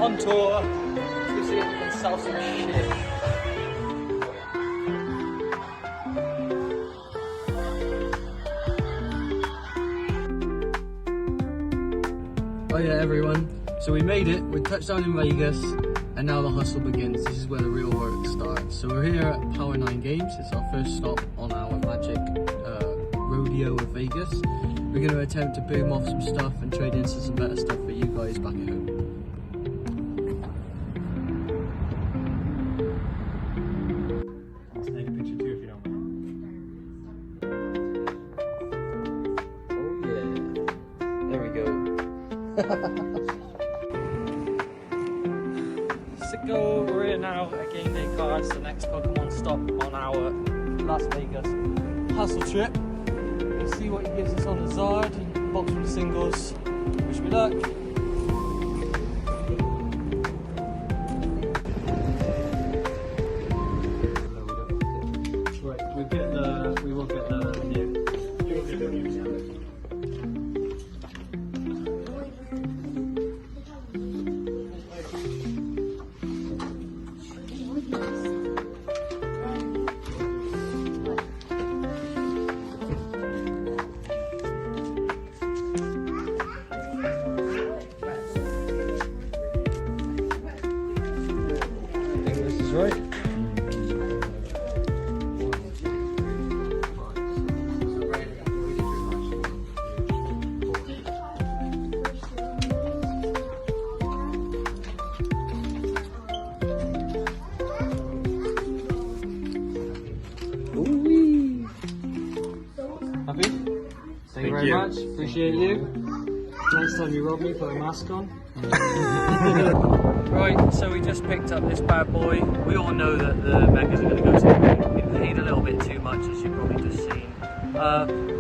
on tour. Let's see if we can sell some shit. Oh yeah, everyone. So we made it. We touched down in Vegas, and now the hustle begins. This is where the real work starts. So we're here at Power 9 Games. It's our first stop on our magic rodeo of Vegas. We're going to attempt to boom off some stuff and trade in some better stuff for you guys back at home. Let's take a picture too if you don't mind. Oh yeah. There we go. Sicko, we're here now at Game Day Cards, the next Pokemon stop on our Las Vegas hustle trip. Let's see what he gives us on the Zard, box from the singles. Wish me luck. Right, we will get the new. Right. Ooh-wee. Happy? Thank you very much. Appreciate you. Next time you rob me, put a mask on. Right, so we just picked up this bad boy. We all know that the megas are going to go to we paid a little bit too much, as you've probably just seen.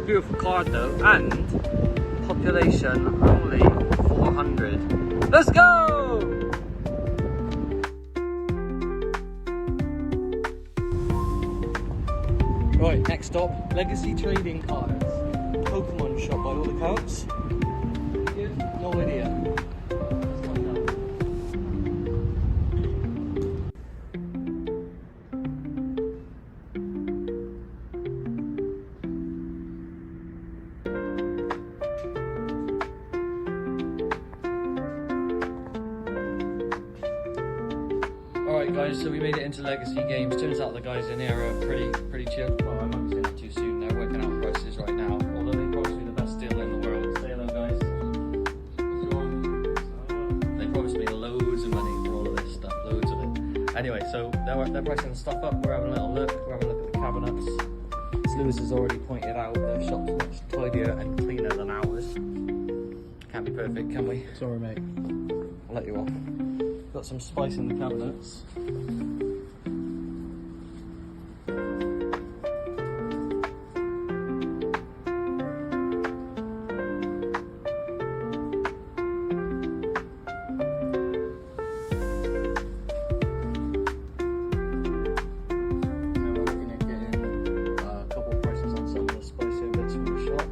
Beautiful card though, and population only 400. Let's go! Right, next stop, Legacy Trading Cards. Pokemon shop by all accounts. No idea. Alright guys, so we made it into Legacy Games. Turns out the guys in here are pretty chill. Well, I might be saying that too soon. They're working out prices right now. Although they promised me the best deal in the world. Say hello guys. They promised me loads of money for all of this stuff. Loads of it. Anyway, so they're pricing the stuff up. We're having a little look. We're having a look at the cabinets. As Lewis has already pointed out, the shop's much tidier and cleaner than ours. Can't be perfect, can we? Sorry, mate. I'll let you off. Got some spice in the cabinets. And we're looking at getting a couple of prices on some of the spicier bits from the shop.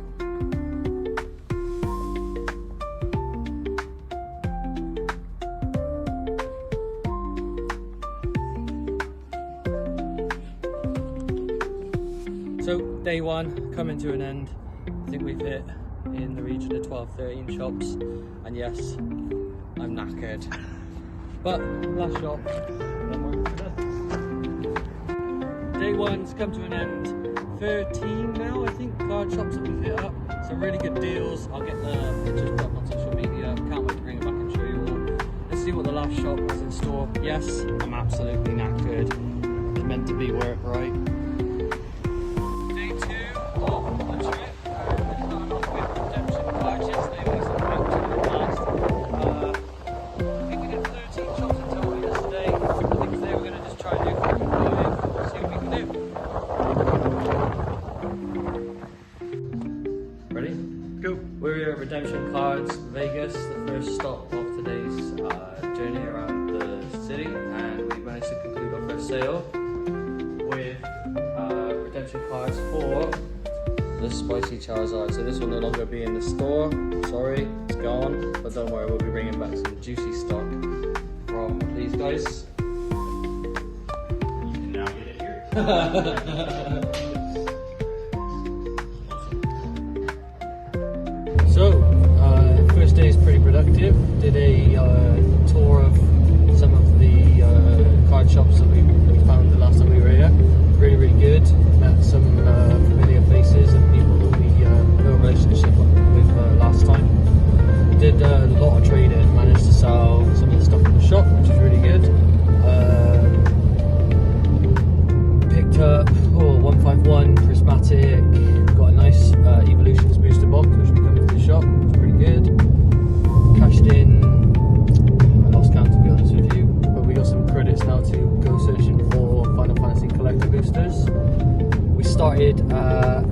So day one coming to an end. I think we've hit in the region of 12-13 shops, and yes, I'm knackered. But last shop, then we're done. Day one's come to an end. 13 now, I think, card shops that we've hit up. Some really good deals. I'll get the pictures put up on social media. Can't wait to bring it back and show you all. Let's see what the last shop has in store. Yes, I'm absolutely knackered. It's meant to be work, right? Ready? Go! We're here at Redemption Cards, Vegas, the first stop of today's journey around the city, and we managed to conclude our first sale with redemption cards for the Spicy Charizard. So this will no longer be in the store, sorry, it's gone, but don't worry, we'll be bringing back some juicy stock bottom, please, guys. You can now get it here. So, first day is pretty productive. Did a tour of some of the card shops that we found the last time we were here. Really, really good. Met some familiar faces and people that we built a relationship with last time. Did a lot of trading, managed to sell some of the stuff in the shop, which is really good. Picked up 151 prismatic, got a nice Evolutions booster box which we come with the shop, which is pretty good. Cashed in, I lost count to be honest with you, but we got some credits now to go searching for Final Fantasy collector boosters. We started at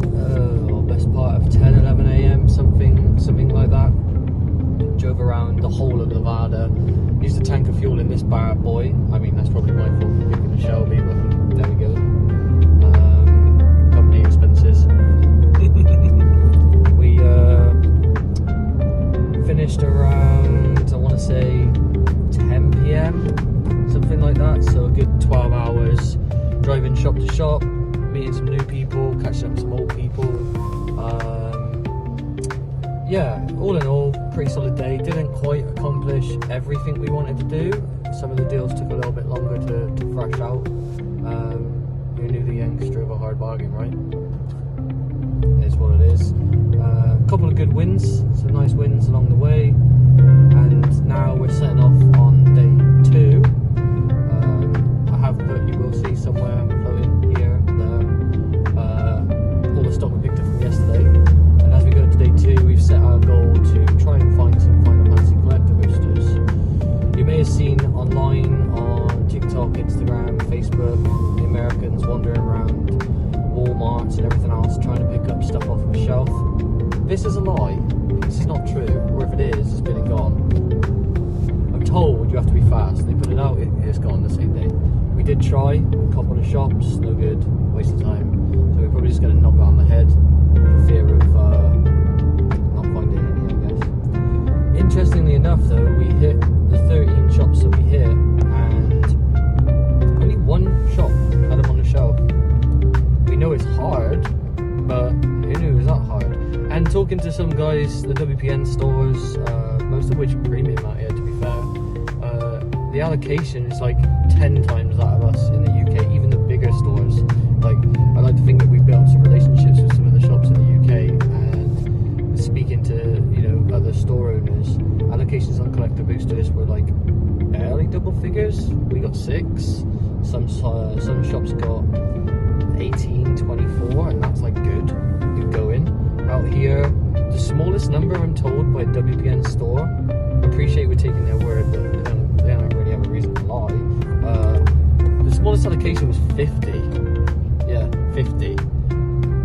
best part of 10-11 AM, something like that. Drove around the whole of Nevada, used a tank of fuel in this bad boy. I mean, that's probably my fault for picking a Shelby, but there we go. Company expenses. We finished around, I want to say 10 PM, something like that. So a good 12 hours driving shop to shop, meeting some new people, catching up with some old people. Yeah, all in all, pretty solid day. Didn't quite accomplish everything we wanted to do. Some of the deals took a little bit longer to thrash out. We knew the Yanks drove a hard bargain, right? It is what it is. A couple of good wins, some nice wins along the way. And now we're setting off on day 2. I have put, you will see somewhere floating here, there, all the stock we picked up from yesterday. And as we go to day 2, we've set our goal to try and find some Final Fantasy collector boosters. You may have seen online on TikTok, Instagram, Facebook, the Americans wandering around Walmarts and everything else trying to pick up stuff off of a shelf. This is a lie. This is not true. Or if it is, it's been and gone. I'm told you have to be fast. They put it out, it's gone the same day. We did try a couple of shops, no good, waste of time. So we're probably just going to knock it on the head for fear of not finding any, I guess. Interestingly enough though, we hit the 13 shops that we hit and only one shop had them on the shelf. We know it's hard, but who knew it was that hard? And talking to some guys, the WPN stores, most of which are premium out here to be fair, the allocation is like 10 times that of us in the UK, even the bigger stores. Like, I like to think that we built some relationships with some of the shops in the UK, and speaking to, you know, other store owners, allocations on collector boosters were like barely double figures. We got 6. Some shops got 18, 24, and that's like good going. Out here, the smallest number I'm told by a WPN store, appreciate we're taking their word, but they don't really have a reason to lie. The smallest allocation was 50. Yeah, 50.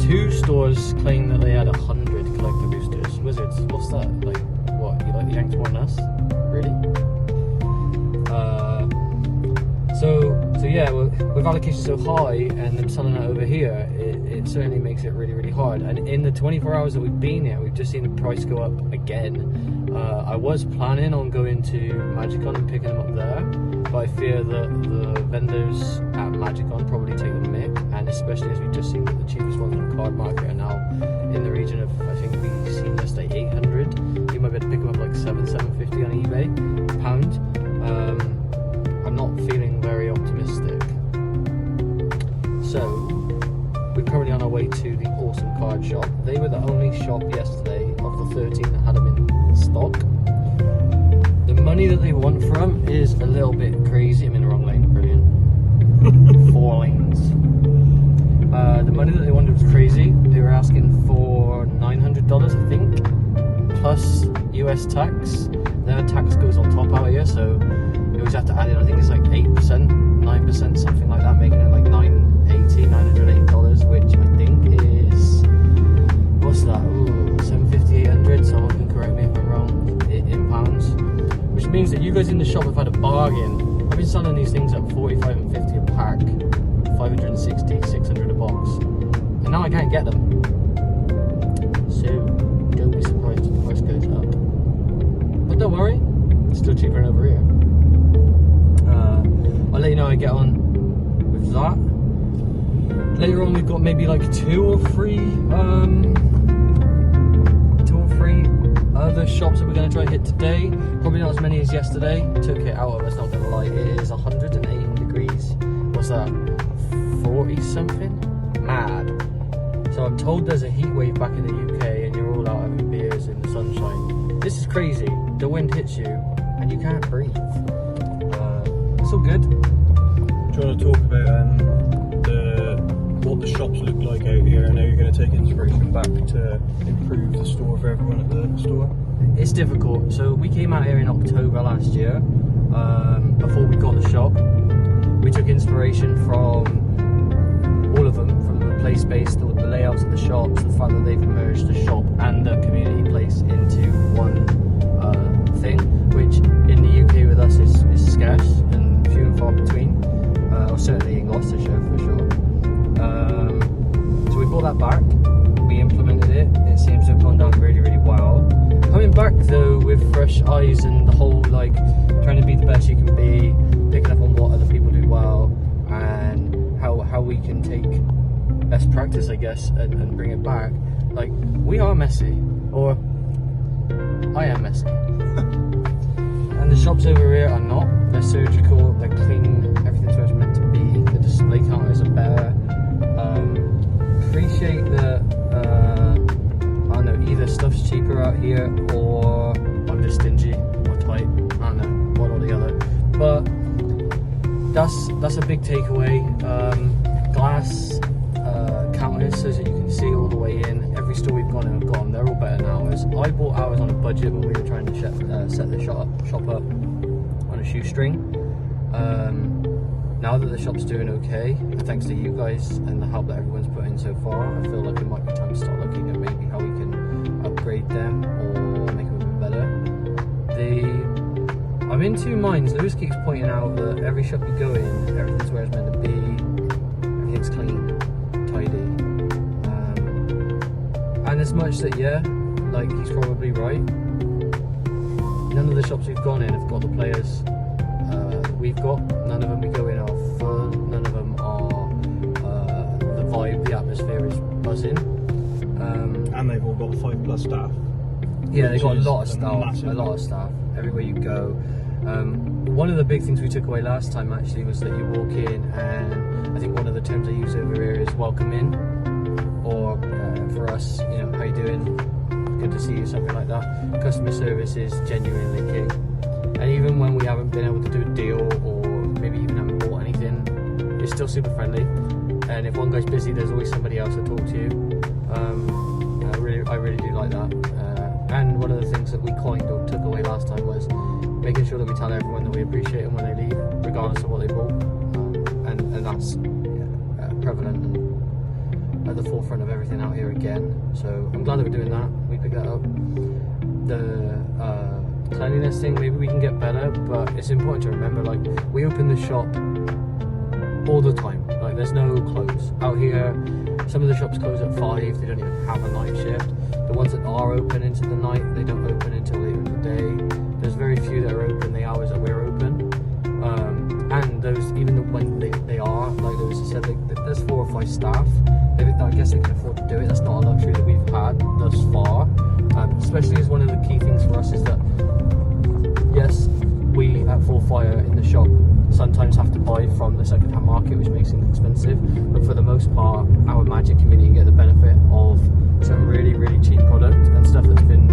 2 stores claim that they had 100 collector boosters. Wizards, what's that? Like, what? You like the Yanks more than us? Really? So yeah, with allocation so high and them selling it over here, it certainly makes it really, really hard. And in the 24 hours that we've been here, we've just seen the price go up again. I was planning on going to Magicon and picking them up there, but I fear that the vendors at Magicon probably take the mick, and especially as we've just seen that the cheapest ones on the card market are now in the region of, I think we've seen yesterday, 800. You might be able to pick them up like 750 on eBay, pound. I'm not feeling very optimistic. So, we're currently on our way to the Awesome Card Shop. They were the only shop yesterday of the 13 that had them in stock. The money that they want for them is a little bit crazy. I'm in the wrong lane, brilliant. 4 lanes. The money that they wanted was crazy. They were asking for $900, I think, plus US tax. Their tax goes on top out here, so you always have to add in, I think it's like 8%, 9%, something like that, making it like $980, which I think is, what's that? Ooh, 750, 800, someone can correct me if I'm wrong, in pounds. Which means that you guys in the shop have had a bargain. I've been selling these things at 45 and 50 a pack, 560, 600 a box, and now I can't get them. So don't be surprised if the price goes up. But don't worry, it's still cheaper than over here. let you know how I get on with that. Later on, we've got maybe like two or three other shops that we're going to try to hit today. Probably not as many as yesterday. Took it out of us, not going to lie. It is 118 degrees. What's that? 40 something? Mad. So I'm told there's a heat wave back in the UK and you're all out having beers in the sunshine. This is crazy. The wind hits you and you can't breathe. It's all good. Do you want to talk about what the shops look like out here? I know you're going to take inspiration back to improve the store for everyone at the store. It's difficult. So we came out here in October last year, before we got the shop. We took inspiration from all of them, from the play space, the layouts of the shops, the fact that they've merged the shop and the community place into one thing, which in the UK with us is scarce and few and far between, or certainly in Gloucestershire for sure. So we brought that back, we implemented it, it seems to have gone down really, really well. Coming back though with fresh eyes and the whole like trying to be the best you can be, picking up on what other people do well and how we can take best practice, I guess, and bring it back. Like, we are messy, or I am messy. And the shops over here are not. They're surgical, they're clean, everything's where it's meant to be. The display counters are better. Appreciate that, I don't know, either stuff's cheaper out here or I'm just stingy or tight. I don't know, one or the other. But that's a big takeaway. Glass counters so that you can see all the way in. Every store we've gone in have gone, they're all better than ours. I bought ours on a budget when we were trying to set the shop up on a shoestring. Now that the shop's doing okay, thanks to you guys and the help that everyone's put in so far, I feel like it might be time to start looking at maybe how we can upgrade them or make them a bit better. I'm in two minds. Lewis keeps pointing out that every shop you go in, everything's where it's meant to be, everything's clean, tidy. And as much that, yeah, like, he's probably right. None of the shops we've gone in have got the players we've got. None of them we go in are fun. None of them are the vibe, the atmosphere is buzzing. And they've all got 5+ staff. Yeah, they've got a lot of staff everywhere you go. One of the big things we took away last time actually was that you walk in and I think one of the terms I use over here is welcome in, or for us, you know, how you doing, good to see you, something like that. Customer service is genuinely king. And even when we haven't been able to do a deal or maybe even haven't bought anything, it's still super friendly. And if one guy's busy, there's always somebody else to talk to. I really do like that. And one of the things that we coined or took away last time was making sure that we tell everyone that we appreciate them when they leave, regardless of what they bought. And that's prevalent and at the forefront of everything out here again. So I'm glad that we're doing that. We picked that up. The cleanliness thing, maybe we can get better, but it's important to remember, like, we open the shop all the time. Like, there's no close out here. Some of the shops close at 5, they don't even have a night shift. The ones that are open into the night, they don't open until later in the day. There's very few that are open the hours that we're open. And those, even when they are, like Lewis said, there's 4 or 5 staff. I guess they can afford to do it. That's not a luxury that we've had thus far. Especially as one of the key things for us is that, yes, we at Full Fire in the shop sometimes have to buy from the second-hand market, which makes things expensive, but for the most part, our Magic community get the benefit of some really, really cheap product and stuff that's been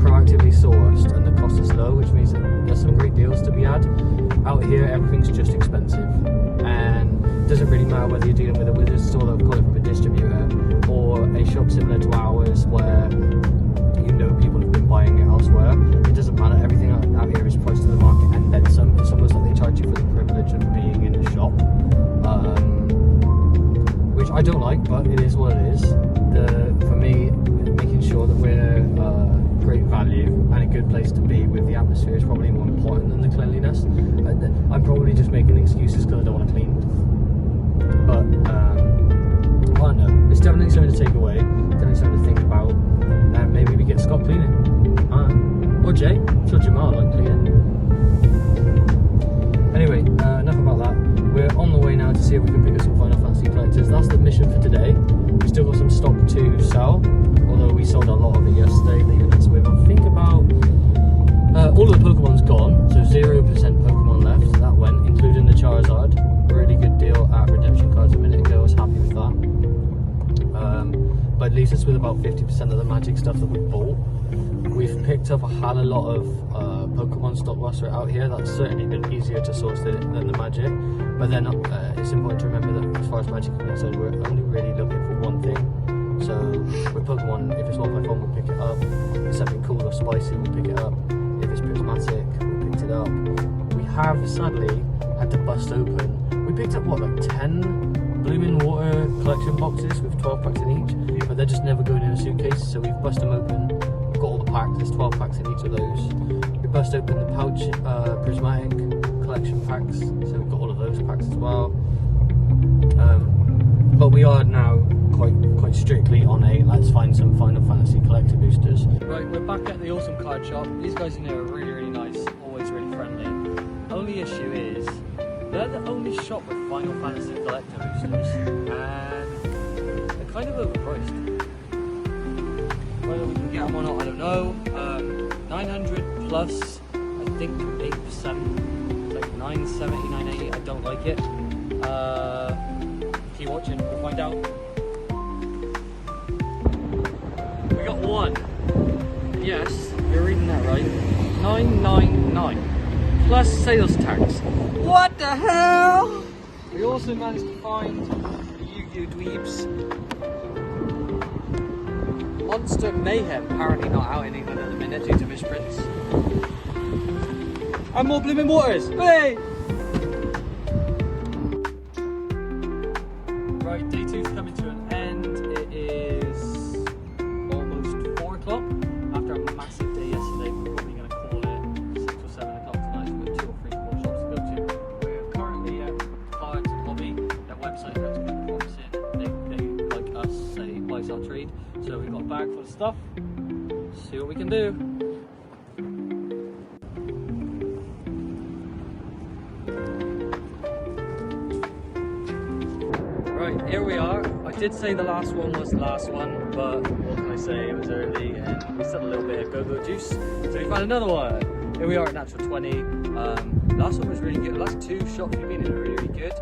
proactively sourced, and the cost is low, which means that there's some great deals to be had. Out here, everything's just expensive, and it doesn't really matter whether you're dealing with a store that got it from a distributor or a shop similar to ours where you know people have been buying it elsewhere. It doesn't matter, everything out here is priced to the market and then some. It's almost like they charge you for the privilege of being in the shop, which I don't like, but it is what it is. For me, making sure that we're great value and a good place to be with the atmosphere is probably more important than the cleanliness. I'm probably just making excuses because I don't want to clean, but I don't know, it's definitely something to take away, definitely something to think about, and maybe we get Scott cleaning, or Jay. I'm sure Jamal like cleaning. Anyway, enough about that. away now to see if we can pick up some Final Fantasy collectors. That's the mission for today. We still got some stock to sell, although we sold a lot of it yesterday, leaving us with, I think, about all of the Pokemon's gone, so 0% Pokemon left. That went, including the Charizard. Really good deal at Redemption Cards a minute ago. I was happy with that. But it leaves us with about 50% of the Magic stuff that we bought. We've picked up a hell of a lot of Pokemon stock whilst we're out here. That's certainly been easier to source than the Magic. But then it's important to remember that as far as Magic is concerned, we're only really looking for one thing. So with Pokemon, if it's 151, we'll pick it up. If it's something cool or spicy, we'll pick it up. If it's prismatic, we picked it up. We have sadly had to bust open. We picked up what, like 10 Blooming Water collection boxes with 12 packs in each, but they're just never going in a suitcase. So we've bust them open. We've got all the packs. There's 12 packs in each of those. We bust open the pouch prismatic collection packs, so we've got all of those packs as well. But we are now quite strictly on a let's find some Final Fantasy collector boosters. Right, we're back at the awesome card shop. These guys in here are really nice, always really friendly. Only issue is they're the only shop with Final Fantasy collector boosters, and they're kind of overpriced. Whether we can get them or not, I don't know. 900 plus, I think 8%, like 970, 980. I don't like it. Keep watching, we'll find out. We got one. Yes, you're reading that right. 999 plus sales tax. What the hell? We also managed to find Yu-Gi-Oh! Dweebs. Monster Mayhem, apparently not out in England at the minute due to misprints. And more Blooming Waters. Hey! Right, day two's coming to an end. It is almost 4 o'clock. After a massive day yesterday, we're probably going to call it 6 or 7 o'clock tonight. We've got 2 or 3 more shops to go to. We're currently at Cards and Hobby. Their website looks pretty promising. They, like us, say, buy, sell, trade. So we've got a bag full of stuff. See what we can do. Right, here we are. I did say the last one was the last one, but what can I say? It was early and we still had a little bit of go-go juice. So we found another one. Here we are at Natural 20. Last one was really good. The last 2 shops we've been in are really good.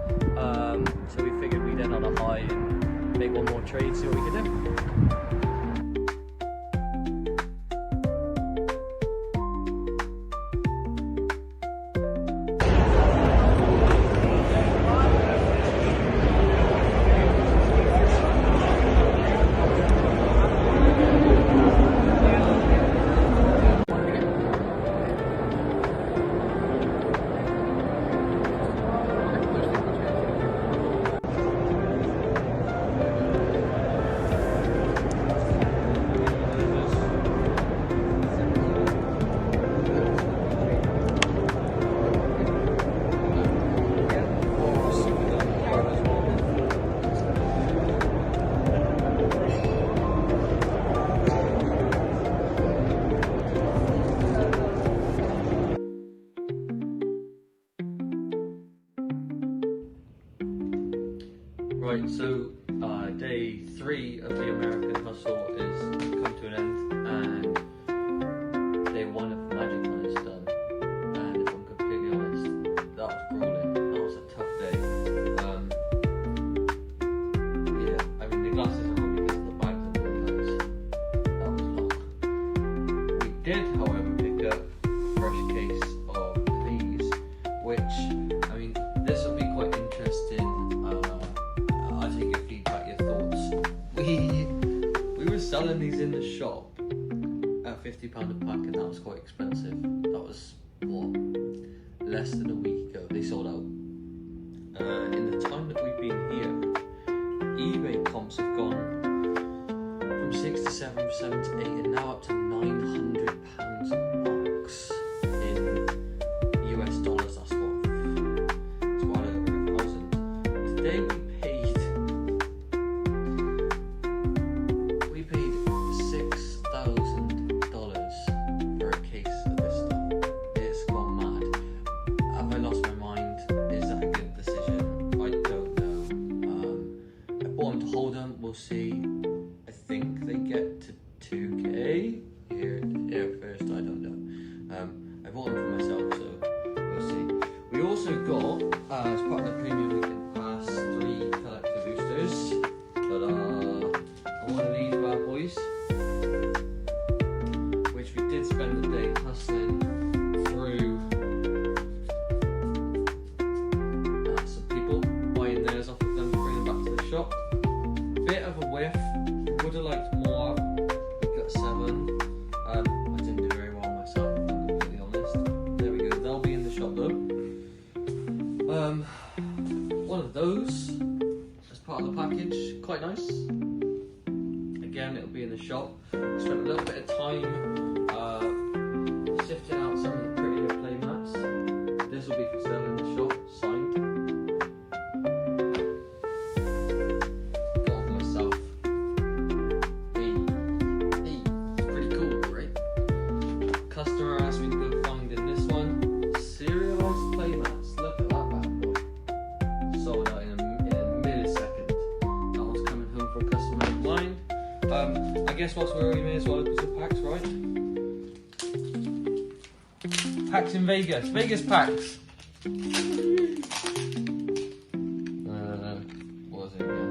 So we figured we'd end on a high and make one more trade, see what we can do. Right, so day 3 of the American hustle is come to an end, and day 1 of Magic Con is done. And if I'm completely honest, that was grueling. That was a tough day. Yeah, I mean the glasses are on because of the bags and the clothes. That was long. We did, however, pick up a fresh case of these, which, I mean, this will be quite interesting. We were selling these in the shop at £50 a pack, and that was quite expensive. That was, what, less than a week ago they sold out. In the time that we've been here, eBay comps have gone from 6 to 7, 7 to 8, and now up to £900 a box in US dollars. That's what, it's well over 1,000. Today we paid $6,000 for a case of this stuff. It's gone mad. Have I lost my mind? Is that a good decision? I I bought them for myself, so we'll see. We also got, as part of the premium weekend pass, 3 collector boosters. One of these bad boys, which we did spend the day hustling through some people, buying theirs off of them, bringing them back to the shop. Bit of a whiff, would have liked more. We got 7. I didn't do very well myself, if I'm completely honest. There we go, they'll be in the shop though. One of those as part of the package, quite nice. Again, it'll be in the shop. Spent a little bit of time sifting out some of the prettier play mats. This will be for sale in the shop, signed. Got it for myself. Hey, it's pretty cool, right? Customer asked me to go find in this one. Serialized play mats. Look at that bad boy. Sold out in a millisecond. That one's coming home for a customer of mine. I guess whilst we're here, we may as well open some packs, right? Packs in Vegas. Vegas packs. What was it again?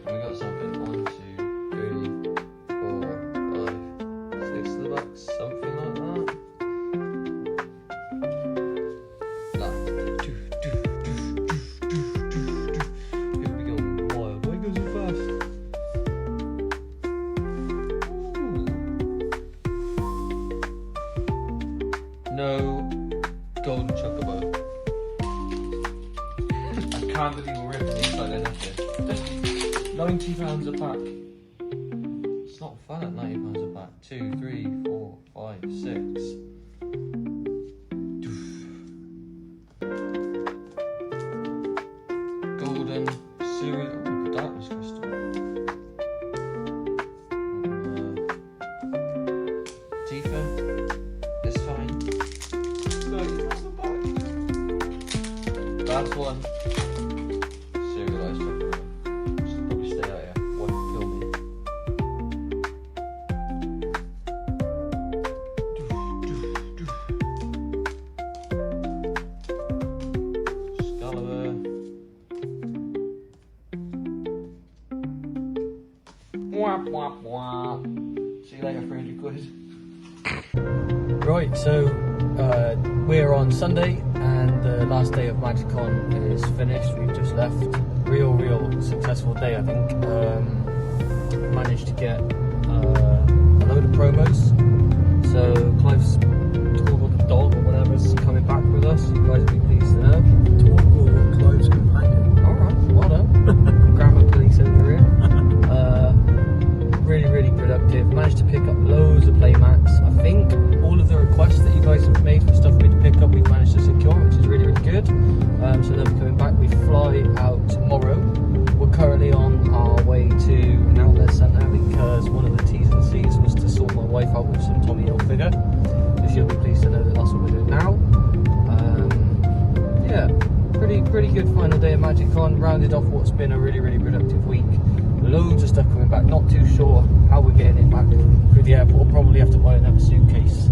We got something. 1, 2, 3, 4, 5, 6 of the bucks. Something like that. Here we go. Wild. Why it goes so fast? No golden chocobo. I can't believe we're ripping these like they're nothing. £90 a pack. It's not fun at £90 a pack. 2, 3, 4, 5, 6. Golden cereal darkness crystal. Tifa. It's fine. That's one. Serialized chocolate. Should probably stay out here. Won't kill me. Excalibur. Wap wap wap. See you later, 300 quid. Right, so we're on Sunday and the last day of MagicCon is finished. We've just left. Real successful day, I think. Managed to get a load of promos. So Clive's Torgal the dog or whatever's coming back with us. You guys will be pleased to know. Torgal, Clive's companion. Alright, well done. Grammar police over here. Really productive. Managed to pick up loads of play mats. I think all of the requests that you guys have made for stuff for me to pick up, we've managed to secure, which is really good. So then we're coming back. We fly out tomorrow. We're currently on our way to an outlet centre because one of the T's and C's was to sort my wife out with some Tommy Hilfiger. So she'll be pleased to know that that's what we're doing now. Yeah, pretty good final day of MagicCon. Rounded off what's been a really productive week. Loads of stuff coming back. Not too sure how we're getting it back through the airport. We'll probably have to buy another suitcase.